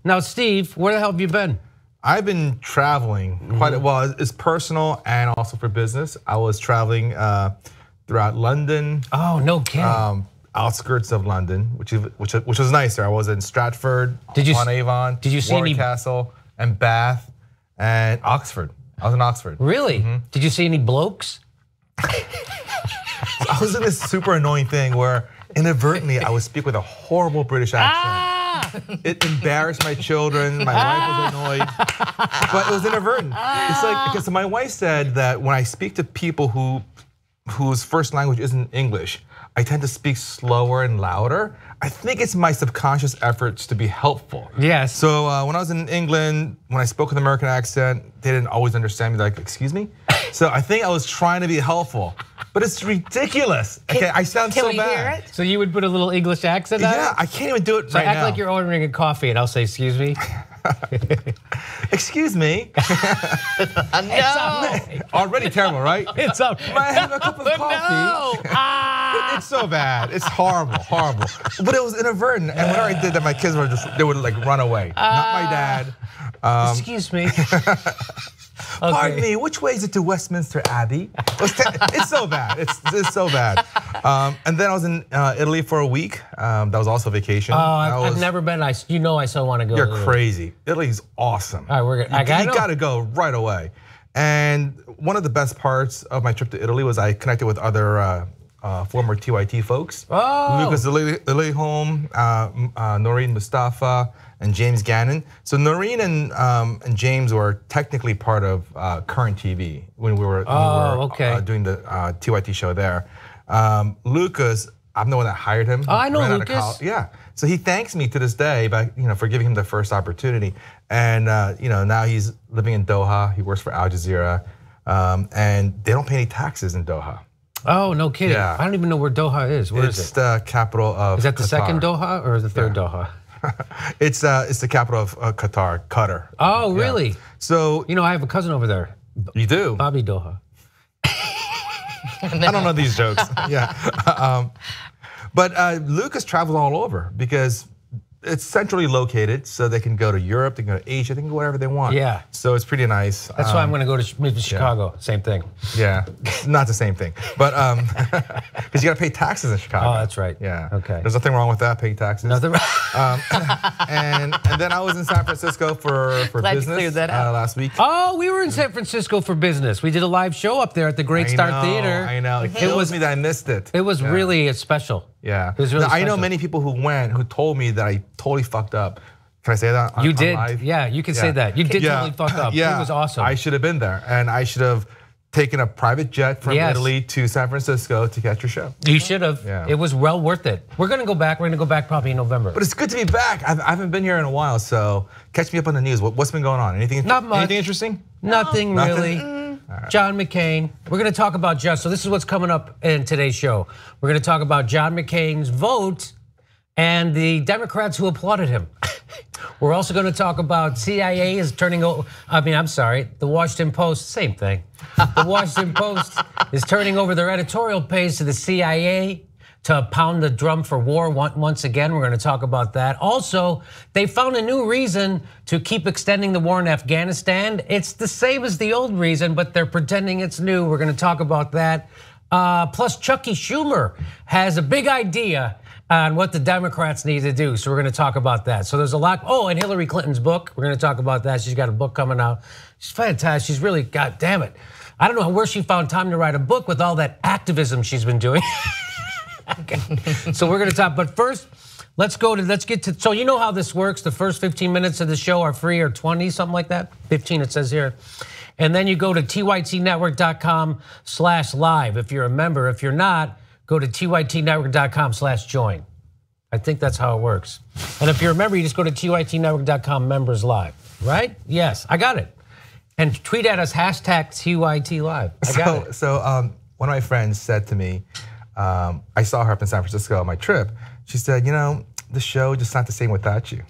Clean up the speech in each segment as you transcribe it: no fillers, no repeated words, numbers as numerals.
Now, Steve, where the hell have you been? I've been traveling quite a while. It's personal and also for business. I was traveling throughout London. Oh, no kidding. Outskirts of London, which was nicer. I was in Stratford, on Avon, did you see Warwick Castle, and Bath, and Oxford. I was in Oxford. Really? Did you see any blokes? I was in this super annoying thing where inadvertently I would speak with a horrible British accent. It embarrassed my children. My wife was annoyed, but it was inadvertent. It's like, because my wife said that when I speak to people whose first language isn't English, I tend to speak slower and louder. I think it's my subconscious efforts to be helpful. Yes. So when I was in England, when I spoke with an American accent, they didn't always understand me. They're like, excuse me? So I think I was trying to be helpful, but it's ridiculous. Okay, I sound so bad. So you would put a little English accent on it? Yeah, I can't even do it right now. So act like you're ordering a coffee and I'll say, excuse me. Excuse me. No. Already terrible, right? It's up. Might I have a cup of coffee? No. It's so bad. It's horrible, horrible. But it was inadvertent, and whenever I did that, my kids they would like run away. Not my dad. Excuse me. Pardon me, which way is it to Westminster Abbey? It's so bad. It's so bad. And then I was in Italy for a week. That was also vacation. I've never been. You know I so want to go. You're crazy. Italy's awesome. All right, we're good. You gotta go right away. And one of the best parts of my trip to Italy was I connected with other former TYT folks. Lucas Ilihom, Noreen Mustafa, and James Gannon. So Noreen and James were technically part of Current TV when we were doing the TYT show there. Lucas, I'm the one that hired him. Oh, I know Lucas. Yeah, so he thanks me to this day for giving him the first opportunity. And now he's living in Doha. He works for Al Jazeera, and they don't pay any taxes in Doha. Oh, no kidding. Yeah. I don't even know where Doha is. Where is it? It's the capital of Is that the Qatar. second Doha or the third Doha? It's the capital of Qatar. Oh, really? Yeah. So I have a cousin over there. You do? Bobby Doha. I don't know these jokes. Yeah. But Lucas travels all over because it's centrally located, so they can go to Europe, they can go to Asia, they can go wherever they want. Yeah. So it's pretty nice. That's why I'm going to go to Chicago. Same thing. Yeah, not the same thing, but because you got to pay taxes in Chicago. Oh, that's right. Yeah. Okay. There's nothing wrong with that, paying taxes. Nothing wrong. And then I was in San Francisco for Glad business you cleared that out. last week. Oh, we were in San Francisco for business. We did a live show up there at the Great Star Theater. I know. It kills me that I missed it. It was really special. Yeah. It was really I know special. many people who went who told me that I totally fucked up. Can I say that? You did. Live? Yeah, you can say that. You did totally fuck up. Yeah. It was awesome. I should have been there, and I should have taken a private jet from Italy to San Francisco to catch your show. You should have. Yeah. It was well worth it. We're going to go back. We're going to go back probably in November. But it's good to be back. I haven't been here in a while, so catch me up on the news. What's been going on? Anything? Not much. Anything interesting? Nothing really. Right. John McCain. We're going to talk about so this is what's coming up in today's show. We're going to talk about John McCain's vote and the Democrats who applauded him. We're also going to talk about CIA is turning over, the Washington Post, same thing. The Washington Post is turning over their editorial page to the CIA to pound the drum for war once again. We're going to talk about that. Also, they found a new reason to keep extending the war in Afghanistan. It's the same as the old reason, but they're pretending it's new. We're going to talk about that. Plus, Chucky Schumer has a big idea on what the Democrats need to do. So we're going to talk about that. So there's a lot. Oh, and Hillary Clinton's book. We're going to talk about that. She's got a book coming out. She's fantastic. She's really, God damn it. I don't know where she found time to write a book with all that activism she's been doing. Okay. So we're going to talk. But first, let's get to, so you know how this works. The first 15 minutes of the show are free, or 20, something like that. 15 it says here. And then you go to tytnetwork.com/live if you're a member. If you're not, go to tytnetwork.com/join. I think that's how it works. And if you're a member, you just go to tytnetwork.com/members live, right? Yes, I got it. And tweet at us #TYTLive. I got it. So one of my friends said to me, I saw her up in San Francisco on my trip. She said, the show just not the same without you.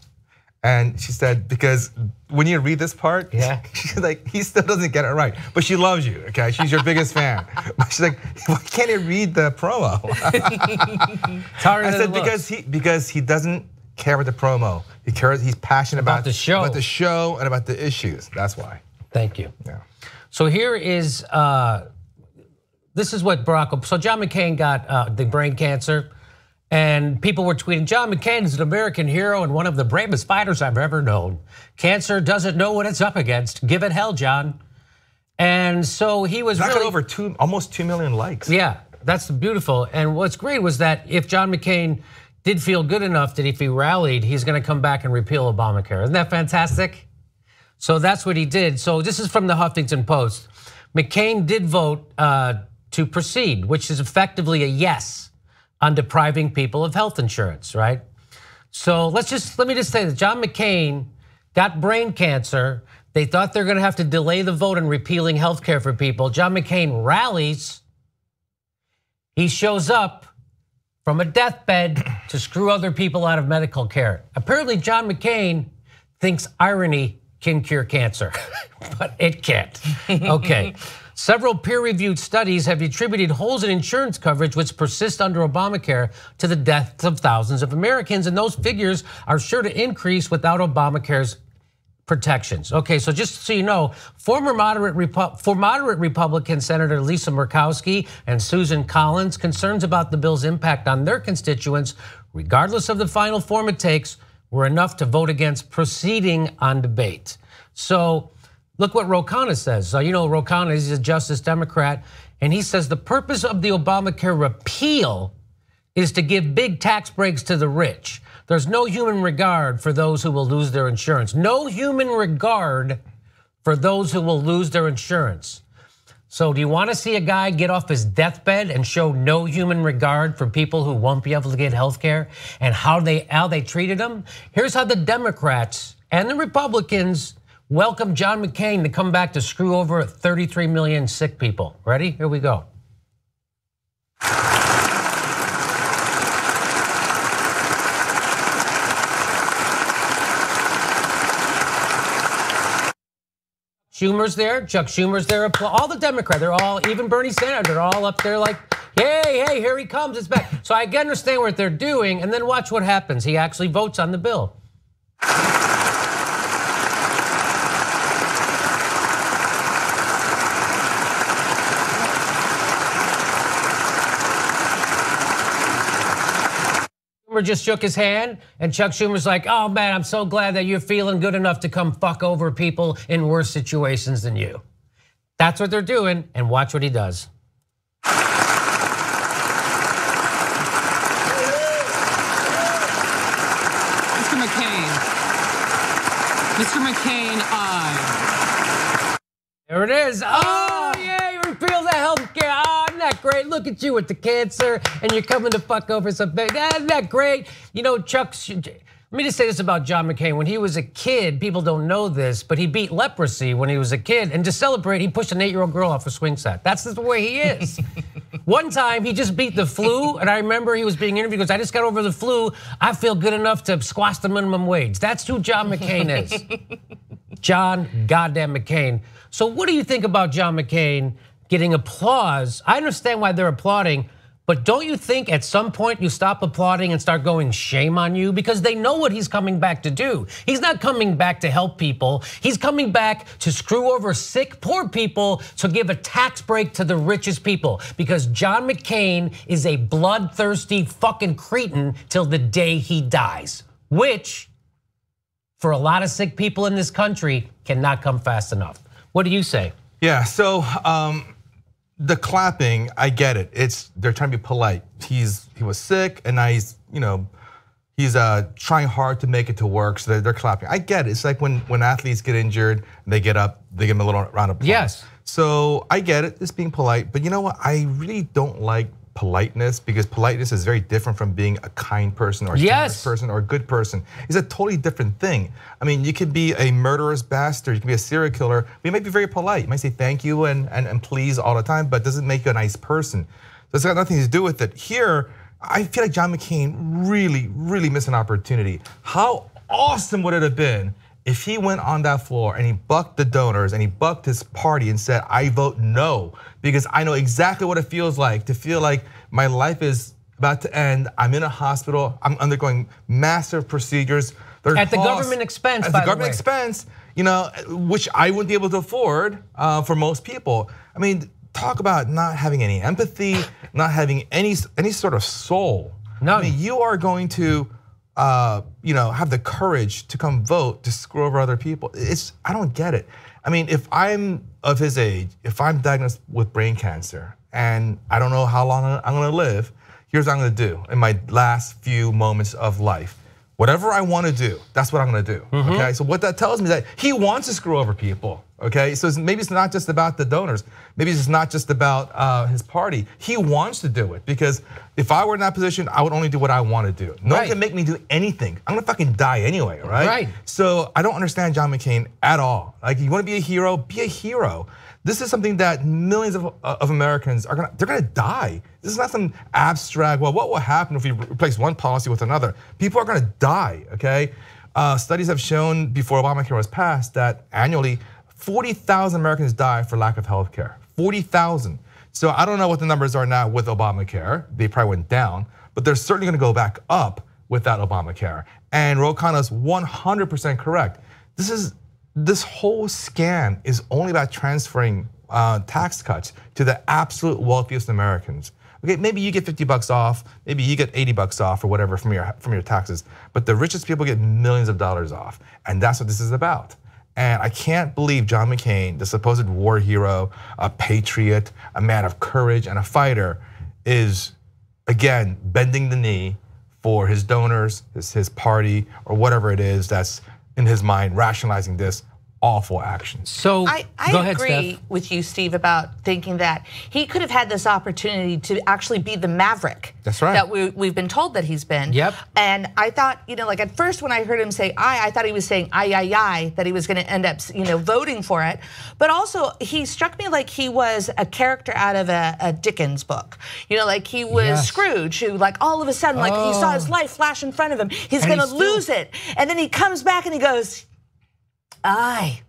And she said, because when you read this part, she's like, he still doesn't get it right. But she loves you, okay? She's your biggest fan. But she's like, why can't he read the promo? I said, because he doesn't care about the promo. He cares. He's passionate about the show, and about the issues. That's why. Thank you. Yeah. So here is this is what Barack. So John McCain got the brain cancer, and people were tweeting, "John McCain is an American hero and one of the bravest fighters I've ever known. Cancer doesn't know what it's up against. Give it hell, John." And so he was that really got over almost 2 million likes. Yeah, that's beautiful. And what's great was that if John McCain did feel good enough that if he rallied, he's going to come back and repeal Obamacare. Isn't that fantastic? So that's what he did. So this is from the Huffington Post. McCain did vote to proceed, which is effectively a yes on depriving people of health insurance, right? So let me just say that John McCain got brain cancer. They thought they're gonna have to delay the vote on repealing health care for people. John McCain rallies. He shows up from a deathbed to screw other people out of medical care. Apparently, John McCain thinks irony can cure cancer, but it can't. Okay. Several peer-reviewed studies have attributed holes in insurance coverage which persist under Obamacare to the deaths of thousands of Americans, and those figures are sure to increase without Obamacare's protections. Okay, so just so you know, former moderate Republican Senator Lisa Murkowski and Susan Collins, concerns about the bill's impact on their constituents, regardless of the final form it takes, were enough to vote against proceeding on debate. So look what Ro Khanna says. So you know Ro Khanna is a Justice Democrat, and he says the purpose of the Obamacare repeal is to give big tax breaks to the rich. There's no human regard for those who will lose their insurance. No human regard for those who will lose their insurance. So do you want to see a guy get off his deathbed and show no human regard for people who won't be able to get health care and how they treated them? Here's how the Democrats and the Republicans welcome John McCain to come back to screw over 33 million sick people. Ready? Here we go. Schumer's there, Chuck Schumer's there, all the Democrats, they're all, even Bernie Sanders, they're all up there like, hey, here he comes, it's back. So I can understand what they're doing, and then watch what happens. He actually votes on the bill. Just shook his hand, and Chuck Schumer's like, "Oh man, I'm so glad that you're feeling good enough to come fuck over people in worse situations than you." That's what they're doing, and watch what he does. Mr. McCain, aye. There it is. Oh yeah, you repeal the health care. Oh, isn't that great? Look at you with the cancer, and you're coming to fuck over some big. Isn't that great? You know, let me just say this about John McCain. When he was a kid, people don't know this, but he beat leprosy when he was a kid. And to celebrate, he pushed an 8-year-old girl off a swing set. That's the way he is. One time, he just beat the flu, and I remember he was being interviewed. He goes, "I just got over the flu. I feel good enough to squash the minimum wage." That's who John McCain is. John goddamn McCain. So what do you think about John McCain getting applause? I understand why they're applauding, but don't you think at some point you stop applauding and start going, shame on you? Because they know what he's coming back to do. He's not coming back to help people. He's coming back to screw over sick, poor people, to give a tax break to the richest people. Because John McCain is a bloodthirsty fucking cretin till the day he dies, which for a lot of sick people in this country cannot come fast enough. What do you say? Yeah, so the clapping, I get it. They're trying to be polite. He was sick, and now he's trying hard to make it to work, so they're clapping. I get it. It's like when athletes get injured, they get up, they give them a little round of applause. Yes. So I get it. It's being polite, but you know what? I really don't like politeness, because politeness is very different from being a kind person or a generous person or a good person. It's a totally different thing. I mean, you could be a murderous bastard, you could be a serial killer, but you might be very polite. You might say thank you and please all the time, but it doesn't make you a nice person. So it's got nothing to do with it. Here, I feel like John McCain really missed an opportunity. How awesome would it have been if he went on that floor and he bucked the donors and he bucked his party and said, "I vote no, because I know exactly what it feels like to feel like my life is about to end. I'm in a hospital. I'm undergoing massive procedures. At the government expense, by the way. At the government expense, which I wouldn't be able to afford for most people. I mean, talk about not having any empathy, not having any sort of soul. None. I mean, you are going to have the courage to come vote to screw over other people. I don't get it. I mean, if I'm of his age, if I'm diagnosed with brain cancer and I don't know how long I'm gonna live, here's what I'm gonna do in my last few moments of life. Whatever I want to do, that's what I'm gonna do, okay? So what that tells me is that he wants to screw over people, okay? So maybe it's not just about the donors. Maybe it's not just about his party. He wants to do it because if I were in that position, I would only do what I want to do. No one can make me do anything. I'm gonna fucking die anyway, right? Right. So I don't understand John McCain at all. Like, you wanna be a hero, be a hero. This is something that millions of Americans they're gonna die. This is not some abstract, well, what will happen if we replace one policy with another? People are gonna die, okay? Studies have shown before Obamacare was passed that annually 40,000 Americans die for lack of health care, 40,000. So I don't know what the numbers are now with Obamacare. They probably went down, but they're certainly gonna go back up without Obamacare. And Ro Khanna's 100% correct. This whole scam is only about transferring tax cuts to the absolute wealthiest Americans. Okay, maybe you get $50 off, maybe you get $80 off or whatever from your taxes, but the richest people get millions of dollars off, and that's what this is about. And I can't believe John McCain, the supposed war hero, a patriot, a man of courage and a fighter, is again bending the knee for his donors, his party, or whatever it is that's in his mind rationalizing this awful action. So I agree with you, Steve, about thinking that he could have had this opportunity to actually be the maverick. That's right. That we've been told that he's been. Yep. And I thought, like at first when I heard him say I thought he was saying aye, that he was going to end up, voting for it. But also he struck me like he was a character out of a Dickens book. Like he was Scrooge, who like all of a sudden, like he saw his life flash in front of him. He's going to lose it. And then he comes back and he goes, aye.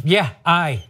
Yeah, aye.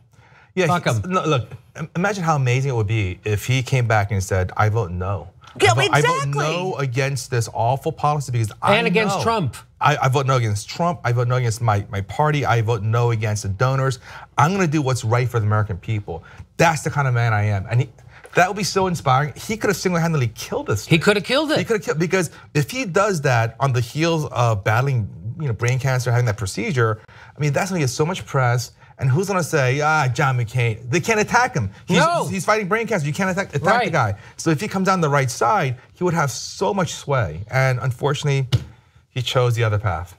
Yeah, fuck him. No, look, imagine how amazing it would be if he came back and said, I vote no. Yeah, I vote no against this awful policy because against Trump. I vote no against Trump. I vote no against my party. I vote no against the donors. I'm gonna do what's right for the American people. That's the kind of man I am. And that would be so inspiring. He could have single-handedly killed this thing. He could have killed it. He could have killed, because if he does that on the heels of battling brain cancer, having that procedure, I mean, that's gonna get so much press. And who's gonna say, John McCain? They can't attack him. He's fighting brain cancer. You can't attack the guy. So if he comes down the right side, he would have so much sway. And unfortunately, he chose the other path.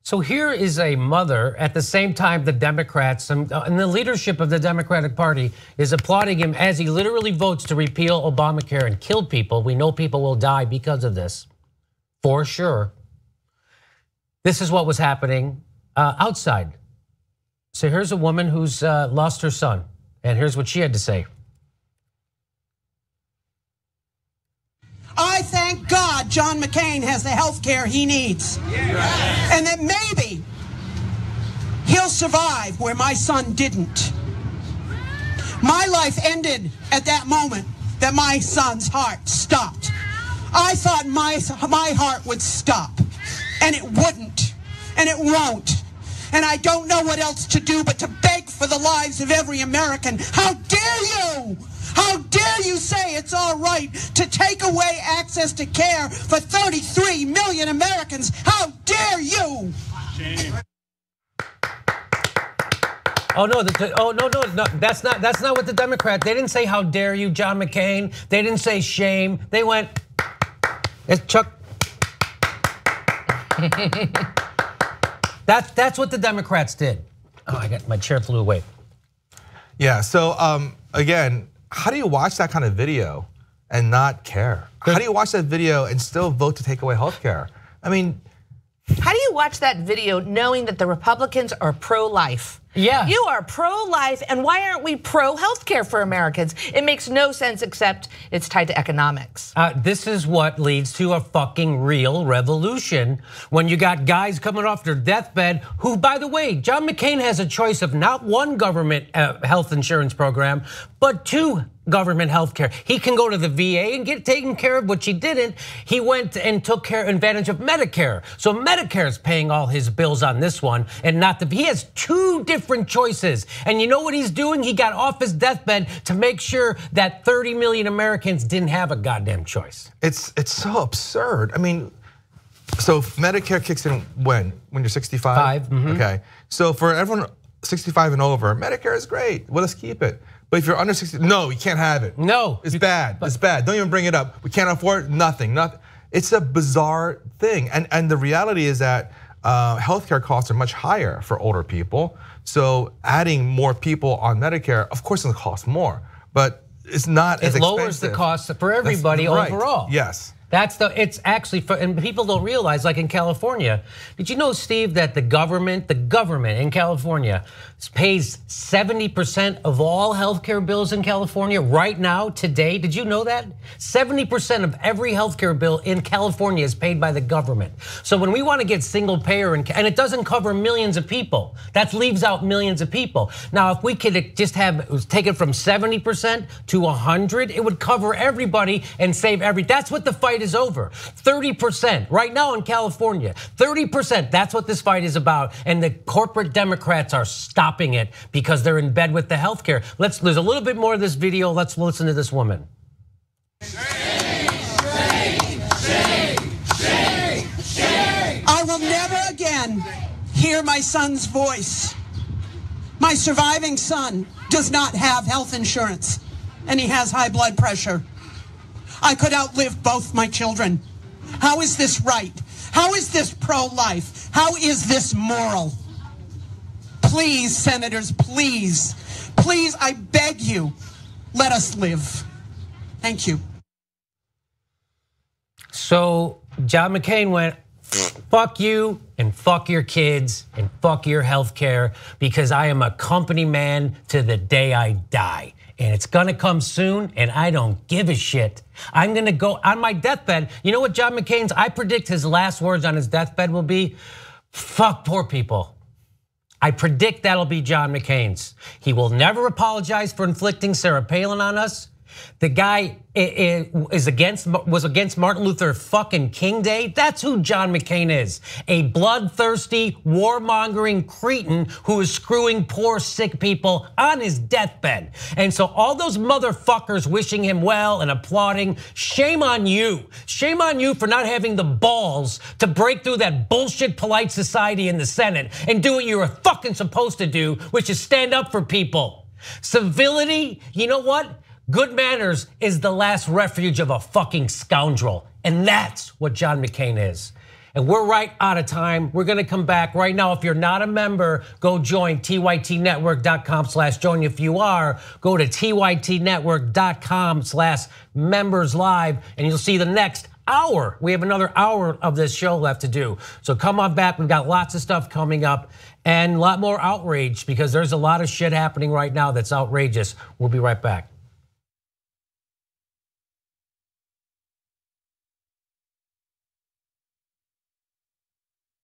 So here is a mother, at the same time the Democrats and the leadership of the Democratic Party is applauding him as he literally votes to repeal Obamacare and kill people. We know people will die because of this, for sure. This is what was happening outside. So here's a woman who's lost her son, and here's what she had to say. I thank God John McCain has the health care he needs. Yes. And that maybe he'll survive where my son didn't. My life ended at that moment that my son's heart stopped. I thought my heart would stop, and it wouldn't, and it won't. And I don't know what else to do but to beg for the lives of every American. How dare you? How dare you say it's all right to take away access to care for 33 million Americans? How dare you? Shame. Oh no! No! That's not what the Democrats. They didn't say how dare you, John McCain. They didn't say shame. They went, it's Chuck. That's what the Democrats did. Oh, my chair flew away. Yeah. So again, how do you watch that kind of video and not care? How do you watch that video and still vote to take away health care? I mean, how do you watch that video knowing that the Republicans are pro-life? Yeah. You are pro-life, and why aren't we pro-healthcare for Americans? It makes no sense except it's tied to economics. This is what leads to a fucking real revolution when you got guys coming off their deathbed who, by the way, John McCain has a choice of not one government health insurance program, but two government health care. He can go to the VA and get taken care of, which he didn't. He went and took advantage of Medicare. So Medicare is paying all his bills on this one, and not the. He has two different choices. And you know what he's doing? He got off his deathbed to make sure that 30 million Americans didn't have a goddamn choice. It's so absurd. I mean, so Medicare kicks in when you're 65? Okay. So for everyone 65 and over, Medicare is great. Well, let's keep it. But if you're under 60, no, you can't have it. No. It's bad. It's bad. Don't even bring it up. We can't afford nothing. It's a bizarre thing. And the reality is that healthcare costs are much higher for older people. So adding more people on Medicare, of course, it'll cost more, but it's not as expensive. It lowers the cost for everybody overall. Yes. It's actually, and people don't realize, like in California, did you know, Steve, that the government in California pays 70% of all healthcare bills in California right now, today? Did you know that? 70% of every healthcare bill in California is paid by the government. So when we want to get single payer, and it doesn't cover millions of people, that leaves out millions of people. Now, if we could just take it from 70% to 100, it would cover everybody and save that's what the fight is over. 30% right now in California, 30%, that's what this fight is about. And the corporate Democrats are stopping it because they're in bed with the healthcare. There's a little bit more of this video. Let's listen to this woman. I will never again hear my son's voice. My surviving son does not have health insurance, and he has high blood pressure. I could outlive both my children. How is this right? How is this pro-life? How is this moral? Please, senators, please, please, I beg you, let us live. Thank you. So John McCain went, fuck you and fuck your kids and fuck your health care, because I am a company man to the day I die. And it's gonna come soon, and I don't give a shit. I'm gonna go on my deathbed. You know what John McCain's, I predict his last words on his deathbed will be, fuck poor people. I predict that'll be John McCain's. He will never apologize for inflicting Sarah Palin on us. The guy was against Martin Luther fucking King Day. That's who John McCain is. A bloodthirsty, warmongering cretin who is screwing poor, sick people on his deathbed. And so all those motherfuckers wishing him well and applauding, shame on you. Shame on you for not having the balls to break through that bullshit polite society in the Senate and do what you were fucking supposed to do, which is stand up for people. Civility, you know what? Good manners is the last refuge of a fucking scoundrel. And that's what John McCain is. And we're right out of time. We're gonna come back right now. If you're not a member, go join tytnetwork.com/join. If you are, go to tytnetwork.com/members-live and you'll see the next hour. We have another hour of this show left to do. So come on back, we've got lots of stuff coming up and a lot more outrage because there's a lot of shit happening right now that's outrageous. We'll be right back.